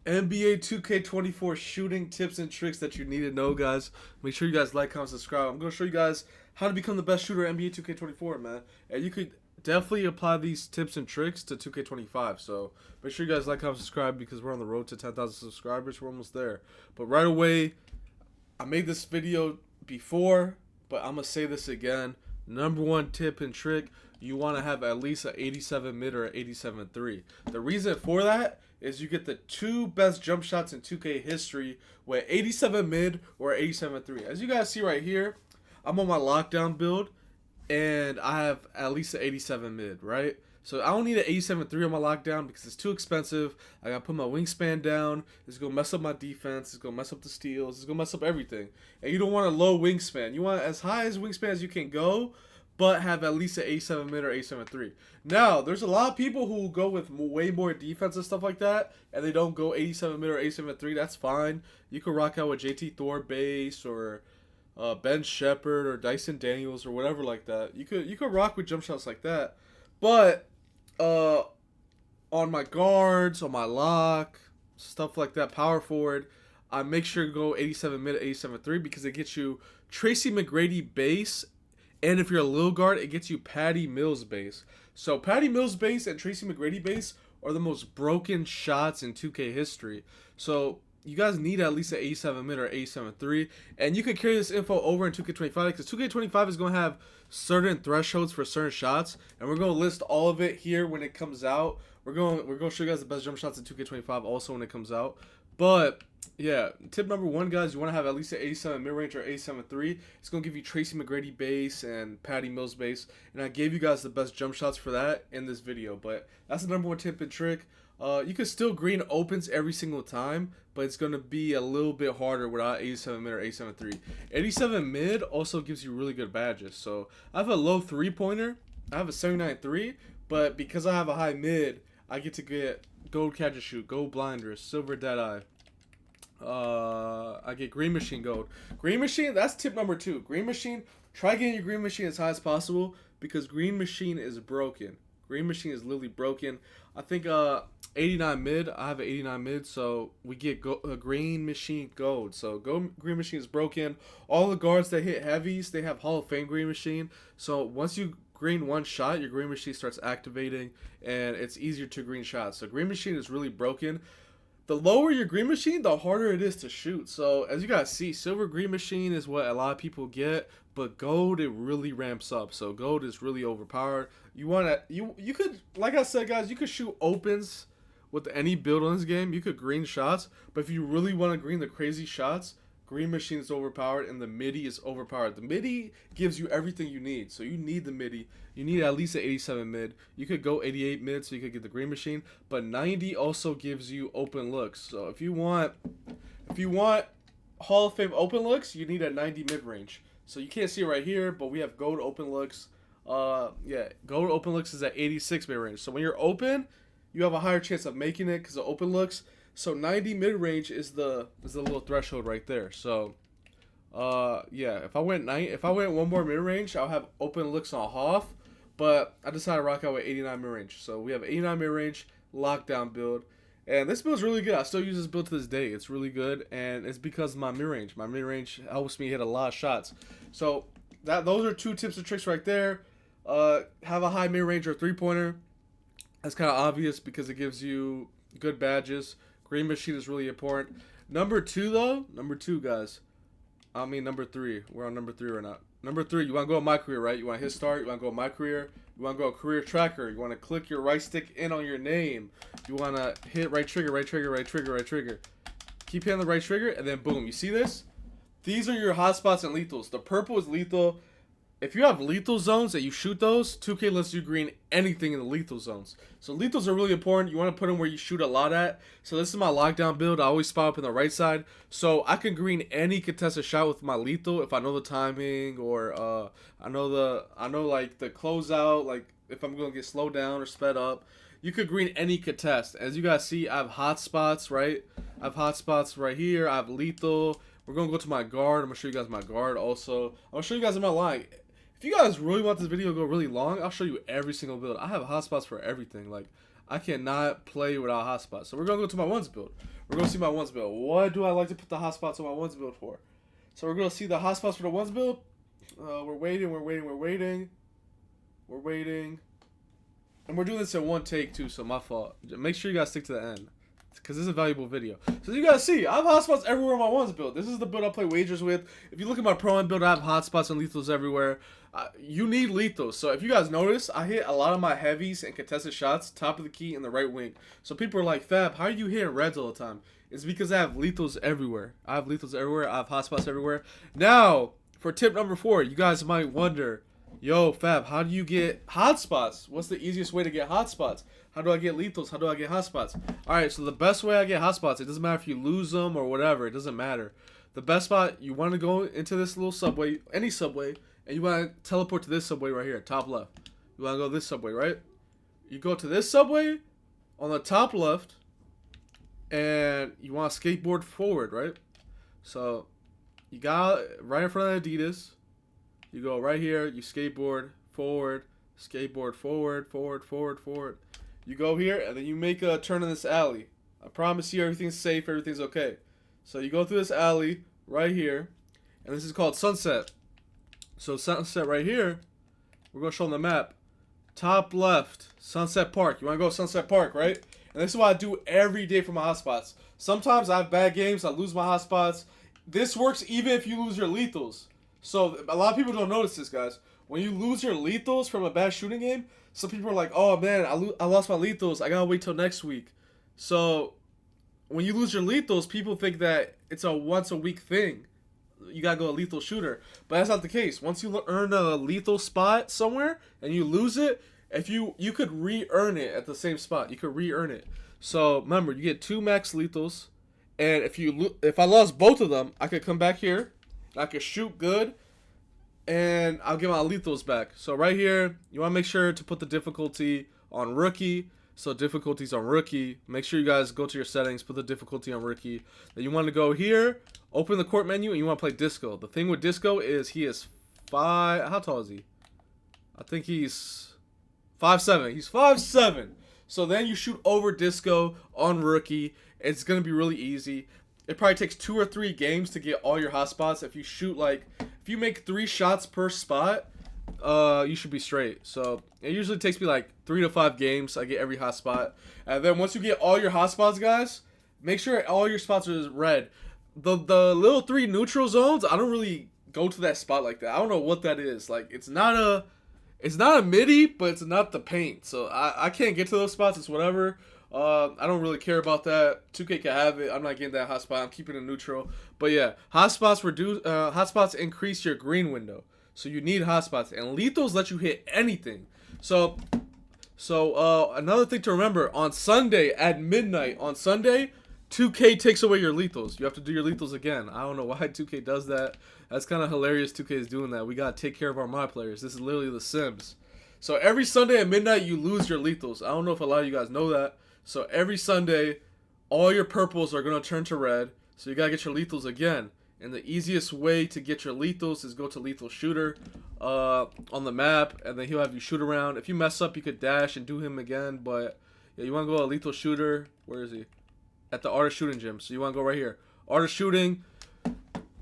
NBA 2K24 shooting tips and tricks that you need to know, guys. Make sure you guys like, comment, subscribe. I'm going to show you guys how to become the best shooter in NBA 2K24, man. And you could definitely apply these tips and tricks to 2K25. So make sure you guys like, comment, subscribe because we're on the road to 10,000 subscribers. We're almost there. But right away, I made this video before, but I'm going to say this again. Number one tip and trick, you want to have at least an 87 mid or an 87-3. The reason for that is you get the two best jump shots in 2K history with 87 mid or 87-3. As you guys see right here, I'm on my lockdown build and I have at least an 87 mid, right? So I don't need an 87-3 on my lockdown because it's too expensive. I gotta put my wingspan down. It's gonna mess up my defense. It's gonna mess up the steals. It's gonna mess up everything. And you don't want a low wingspan. You want as high as wingspan as you can go, but have at least an 87 mid or 87-3. Now, there's a lot of people who go with way more defense and stuff like that, and they don't go 87 mid or 87-3. That's fine. You can rock out with JT Thor base or Ben Shepherd or Dyson Daniels or whatever like that. You could rock with jump shots like that, but on my guards, on my lock, stuff like that, power forward, I make sure to go 87 mid, 87-3 because it gets you Tracy McGrady base. And if you're a little guard, it gets you Patty Mills base. So Patty Mills base and Tracy McGrady base are the most broken shots in 2K history. So you guys need at least an 87 mid or 87-3. And you can carry this info over in 2K25 because 2K25 is going to have certain thresholds for certain shots. And we're going to list all of it here when it comes out. We're going to show you guys the best jump shots in 2K25 also when it comes out. But yeah, tip number one, guys, you want to have at least an 87 mid-range or 87-3. It's going to give you Tracy McGrady base and Patty Mills base. And I gave you guys the best jump shots for that in this video. But that's the number one tip and trick. You can still green opens every single time, but it's going to be a little bit harder without 87 mid or 87-3. 87 mid also gives you really good badges. So I have a low three-pointer. I have a 79-3, but because I have a high mid, I get to get gold catch and shoot, gold blinders, silver deadeye. I get green machine gold. Green machine, that's tip number two. Green machine, try getting your green machine as high as possible because green machine is broken. Green machine is literally broken. I think 89 mid, I have an 89 mid, so we get green machine gold. So green machine is broken. All the guards that hit heavies, they have Hall of Fame green machine. So once you green one shot, your green machine starts activating and it's easier to green shots. So green machine is really broken. The lower your green machine, the harder it is to shoot. So as you guys see, silver green machine is what a lot of people get, but gold, it really ramps up. So gold is really overpowered. You could, like I said, guys, you could shoot opens with any build on this game. You could green shots, but if you really want to green the crazy shots, green machine is overpowered and the MIDI is overpowered. The MIDI gives you everything you need. So you need the MIDI. You need at least an 87 mid. You could go 88 mid so you could get the green machine. But 90 also gives you open looks. So if you want Hall of Fame open looks, you need a 90 mid range. So you can't see it right here, but we have gold open looks. Yeah, gold open looks is at 86 mid range. So when you're open, you have a higher chance of making it because of open looks. So 90 mid range is the little threshold right there. So yeah, if I went one more mid range, I'll have open looks on Hoff, but I decided to rock out with 89 mid range. So we have 89 mid range lockdown build, and this build is really good. I still use this build to this day. It's really good, and it's because of my mid range. My mid range helps me hit a lot of shots. So those are two tips and tricks right there. Have a high mid range or 3-pointer. That's kind of obvious because it gives you good badges. Green machine is really important. Number two, guys. Number three. We're on number three right now. Number three, you want to go my career, right? You want to hit start. You want to go my career. You want to go career tracker. You want to click your right stick in on your name. You want to hit right trigger, right trigger, right trigger, right trigger. Keep hitting the right trigger, and then boom. You see this? These are your hotspots and lethals. The purple is lethal. If you have lethal zones that you shoot those, 2K lets you green anything in the lethal zones. So lethals are really important. You want to put them where you shoot a lot at. So this is my lockdown build. I always spot up in the right side. So I can green any contested shot with my lethal if I know the timing or I know like the closeout, like if I'm going to get slowed down or sped up. You could green any contest. As you guys see, I have hotspots, right? I have hotspots right here. I have lethal. We're going to go to my guard. I'm going to show you guys my guard also. I'm going to show you guys in my line. If you guys really want this video to go really long, I'll show you every single build. I have hotspots for everything. Like, I cannot play without hotspots. So we're gonna go to my ones build. We're gonna see my ones build. What do I like to put the hotspots on my ones build for? So we're gonna see the hotspots for the ones build. We're waiting. And we're doing this in one take too, so my fault. Make sure you guys stick to the end, because this is a valuable video. So you guys see, I have hotspots everywhere in my ones build. This is the build I play wagers with. If you look at my pro build, I have hotspots and lethals everywhere. You need lethals. So if you guys notice, I hit a lot of my heavies and contested shots top of the key in the right wing. So people are like, Fab, how are you hitting reds all the time? It's because I have lethals everywhere. I have hotspots everywhere. Now, for tip number 4, you guys might wonder, yo, Fab, how do you get hotspots? What's the easiest way to get hotspots? How do I get lethals? How do I get hotspots? Alright, so the best way I get hotspots, it doesn't matter if you lose them or whatever. It doesn't matter. The best spot, you want to go into this little subway, any subway, and you want to teleport to this subway right here, top left. You want to go this subway, right? You go to this subway on the top left, and you want to skateboard forward, right? So you got right in front of Adidas. You go right here, you skateboard forward, forward. You go here, and then you make a turn in this alley. I promise you everything's safe, everything's okay. So you go through this alley right here, and this is called Sunset. So Sunset right here, we're going to show on the map. Top left, Sunset Park. You want to go Sunset Park, right? And this is what I do every day for my hotspots. Sometimes I have bad games, I lose my hotspots. This works even if you lose your lethals. So a lot of people don't notice this, guys. When you lose your lethals from a bad shooting game, some people are like, oh man, I lost my lethals, I gotta wait till next week. So when you lose your lethals, people think that it's a once a week thing. You gotta go a lethal shooter, but that's not the case. Once you earn a lethal spot somewhere and you lose it, if you could re-earn it at the same spot. You could re-earn it. So remember, you get 2 max lethals, and if I lost both of them, I could come back here, I could shoot good, and I'll get my lethals back. So right here, you want to make sure to put the difficulty on rookie. So difficulties on rookie. Make sure you guys go to your settings, put the difficulty on rookie. Then you want to go here, open the court menu, and you want to play disco. The thing with disco is he is 5. How tall is he? I think he's 5'7". He's 5'7". So then you shoot over disco on rookie. It's gonna be really easy. It probably takes 2 or 3 games to get all your hotspots. If you shoot if you make 3 shots per spot, you should be straight. So it usually takes me like 3 to 5 games. I get every hotspot, and then once you get all your hotspots, guys, make sure all your spots are red. The little 3 neutral zones, I don't really go to that spot like that. I don't know what that is. Like it's not a midi, but it's not the paint. So I can't get to those spots. It's whatever. I don't really care about that. 2K can have it. I'm not getting that hotspot. I'm keeping it neutral. But yeah, hotspots increase your green window. So you need hotspots, and lethals let you hit anything. So another thing to remember, on Sunday at midnight, 2K takes away your lethals. You have to do your lethals again. I don't know why 2K does that. That's kind of hilarious. 2K is doing that. We gotta take care of our my players. This is literally The Sims. So every Sunday at midnight, you lose your lethals. I don't know if a lot of you guys know that. So every Sunday, all your purples are going to turn to red. So you got to get your lethals again. And the easiest way to get your lethals is go to lethal shooter on the map. And then he'll have you shoot around. If you mess up, you could dash and do him again. But yeah, you want to go to lethal shooter. Where is he? At the art of shooting gym. So you want to go right here. Art of shooting.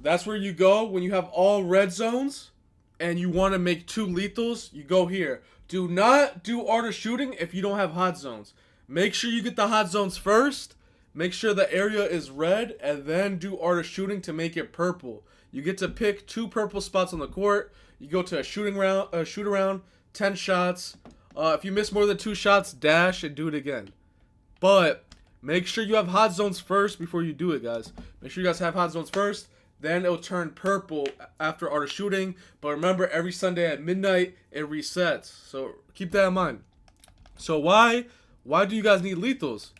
That's where you go when you have all red zones. And you want to make 2 lethals. You go here. Do not do art of shooting if you don't have hot zones. Make sure you get the hot zones first. Make sure the area is red, and then do art of shooting to make it purple. You get to pick 2 purple spots on the court. You go to a shoot around, 10 shots. If you miss more than 2 shots, dash and do it again. But make sure you have hot zones first before you do it, guys. Make sure you guys have hot zones first. Then it'll turn purple after art of shooting. But remember, every Sunday at midnight, it resets. So keep that in mind. So why do you guys need lethals?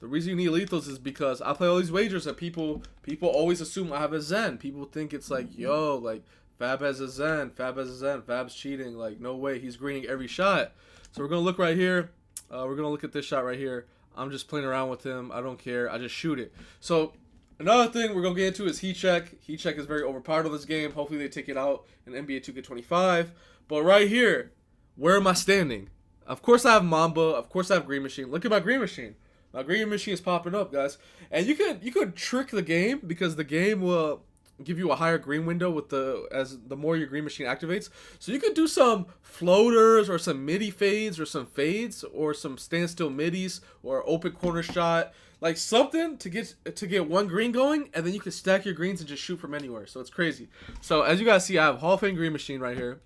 The reason you need lethals is because I play all these wagers that people always assume I have a Zen. People think it's like, yo, like Fab has a Zen, Fab's cheating. Like, no way, he's greening every shot. So we're gonna look right here. We're gonna look at this shot right here. I'm just playing around with him. I don't care. I just shoot it. So another thing we're gonna get into is heat check. Heat check is very overpowered on this game. Hopefully they take it out in NBA 2K25. But right here, where am I standing? Of course I have Mamba. Of course I have Green Machine. Look at my Green Machine. My Green Machine is popping up, guys. And you could trick the game because the game will give you a higher green window with the more your Green Machine activates. So you could do some floaters or some midi fades or some fades or some standstill middies or open corner shot, like something to get one green going, and then you can stack your greens and just shoot from anywhere. So it's crazy. So as you guys see, I have Hall of Fame Green Machine right here.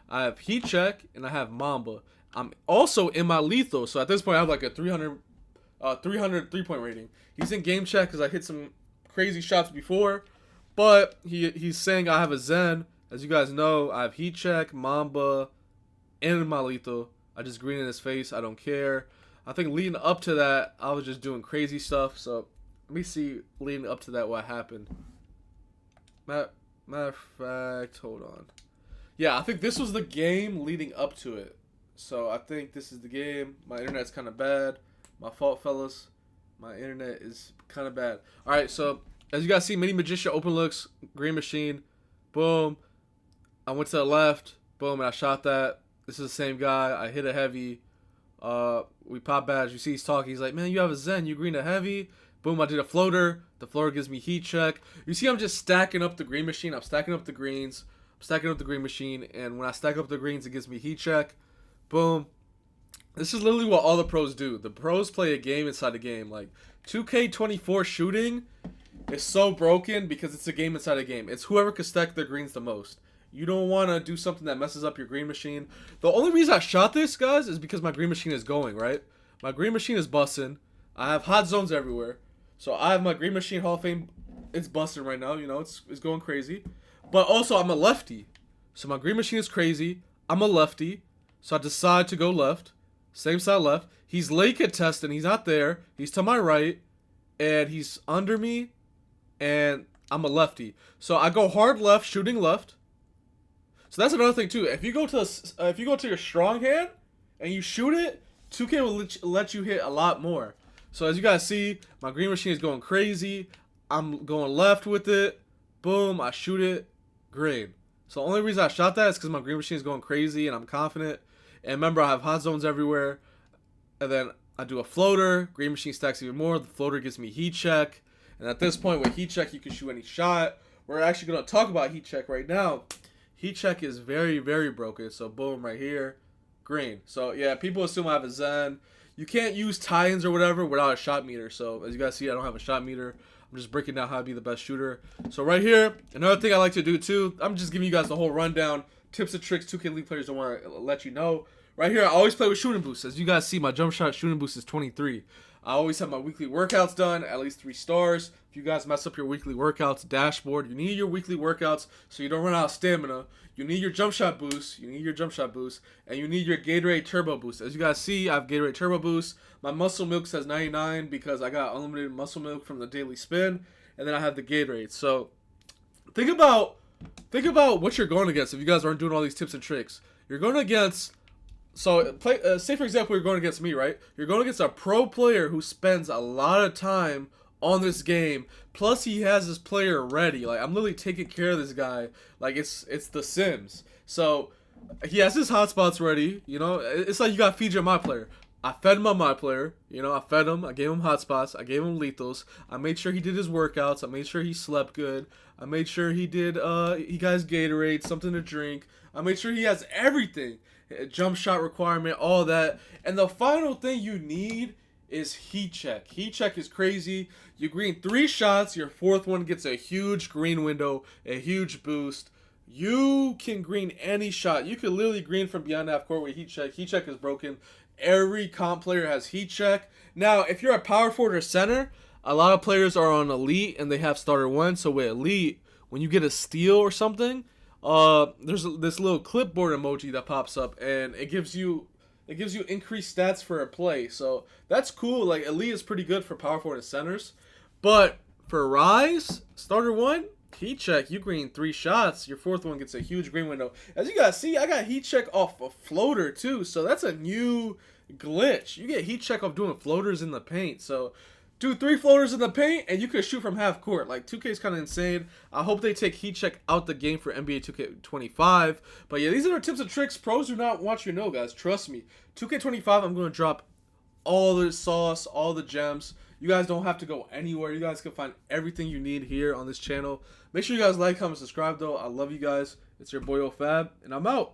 I have Heat Check and I have Mamba. I'm also in my lethal, so at this point I have like a 300 3-point rating. He's in game check because I hit some crazy shots before, but he's saying I have a Zen. As you guys know, I have Heat Check, Mamba, and my lethal. I just green in his face. I don't care. I think leading up to that, I was just doing crazy stuff. So let me see leading up to that what happened. Matter of fact, hold on. Yeah, I think this was the game leading up to it. So I think this is the game. My internet's kind of bad. My fault, fellas. My internet is kind of bad. All right, so as you guys see, Mini Magician open looks, Green Machine, boom. I went to the left, boom, and I shot that. This is the same guy. I hit a heavy. We pop badge. You see he's talking. He's like, man, you have a Zen. You green a heavy. Boom, I did a floater. The floater gives me Heat Check. You see I'm just stacking up the Green Machine. I'm stacking up the greens. I'm stacking up the Green Machine. And when I stack up the greens, it gives me Heat Check. Boom. This is literally what all the pros do. The pros play a game inside a game. Like 2K24 shooting is so broken because it's a game inside a game. It's whoever can stack their greens the most. You don't want to do something that messes up your Green Machine. The only reason I shot this, guys, is because my Green Machine is going, right? My Green Machine is busting. I have hot zones everywhere. So I have my Green Machine Hall of Fame. It's busting right now. You know, it's going crazy. But also, I'm a lefty. So my Green Machine is crazy. I'm a lefty. So I decide to go left. Same side left. He's late contesting. He's not there. He's to my right. And he's under me. And I'm a lefty. So I go hard left, shooting left. So that's another thing too. If you go to your strong hand and you shoot it, 2K will let you hit a lot more. So as you guys see, my Green Machine is going crazy. I'm going left with it. Boom, I shoot it. Green. So the only reason I shot that is because my Green Machine is going crazy and I'm confident. And remember, I have hot zones everywhere. And then I do a floater. Green Machine stacks even more. The floater gives me Heat Check. And at this point with Heat Check, you can shoot any shot. We're actually going to talk about Heat Check right now. Heat Check is very, very broken. So boom, right here, green. So yeah, people assume I have a Zen. You can't use tie-ins or whatever without a shot meter. So as you guys see, I don't have a shot meter. I'm just breaking down how to be the best shooter. So right here, another thing I like to do too, I'm just giving you guys the whole rundown, tips and tricks 2K League players don't want to let you know. Right here, I always play with shooting boost. As you guys see, my jump shot shooting boost is 23. I always have my weekly workouts done, at least 3 stars. If you guys mess up your weekly workouts dashboard, you need your weekly workouts so you don't run out of stamina. You need your jump shot boost. You need your jump shot boost. And you need your Gatorade Turbo Boost. As you guys see, I have Gatorade Turbo Boost. My Muscle Milk says 99 because I got unlimited muscle milk from the daily spin. And then I have the Gatorade. So think about what you're going against if you guys aren't doing all these tips and tricks. You're going against... So, say for example, you're going against me, right? You're going against a pro player who spends a lot of time on this game. Plus, he has his player ready. Like, I'm literally taking care of this guy. Like, it's The Sims. So, he has his hotspots ready. You know, it's like you got to feed your my player. I fed him on my player. You know, I fed him. I gave him hotspots. I gave him lethals. I made sure he did his workouts. I made sure he slept good. I made sure he got his Gatorade, something to drink. I made sure he has everything. Jump shot requirement, all that. And the final thing you need is Heat Check. Heat Check is crazy. You green 3 shots. Your 4th one gets a huge green window, a huge boost. You can green any shot. You can literally green from beyond half court with Heat Check. Heat Check is broken. Every comp player has Heat Check. Now, if you're a power forward or center, a lot of players are on Elite and they have starter 1. So with Elite, when you get a steal or something, there's this little clipboard emoji that pops up and it gives you increased stats for a play. So that's cool. Like Elite is pretty good for power forward and centers. But for Rise, starter 1, Heat Check, you green 3 shots. Your 4th one gets a huge green window. As you guys see, I got Heat Check off a floater too. So that's a new glitch. You get Heat Check off doing floaters in the paint. So do 3 floaters in the paint, and you could shoot from half court. Like, 2K is kind of insane. I hope they take heat check out the game for NBA 2K25. But yeah, these are the tips and tricks. Pros do not want you to know, guys. Trust me. 2K25, I'm going to drop all the sauce, all the gems. You guys don't have to go anywhere. You guys can find everything you need here on this channel. Make sure you guys like, comment, subscribe, though. I love you guys. It's your boy oFAB, and I'm out.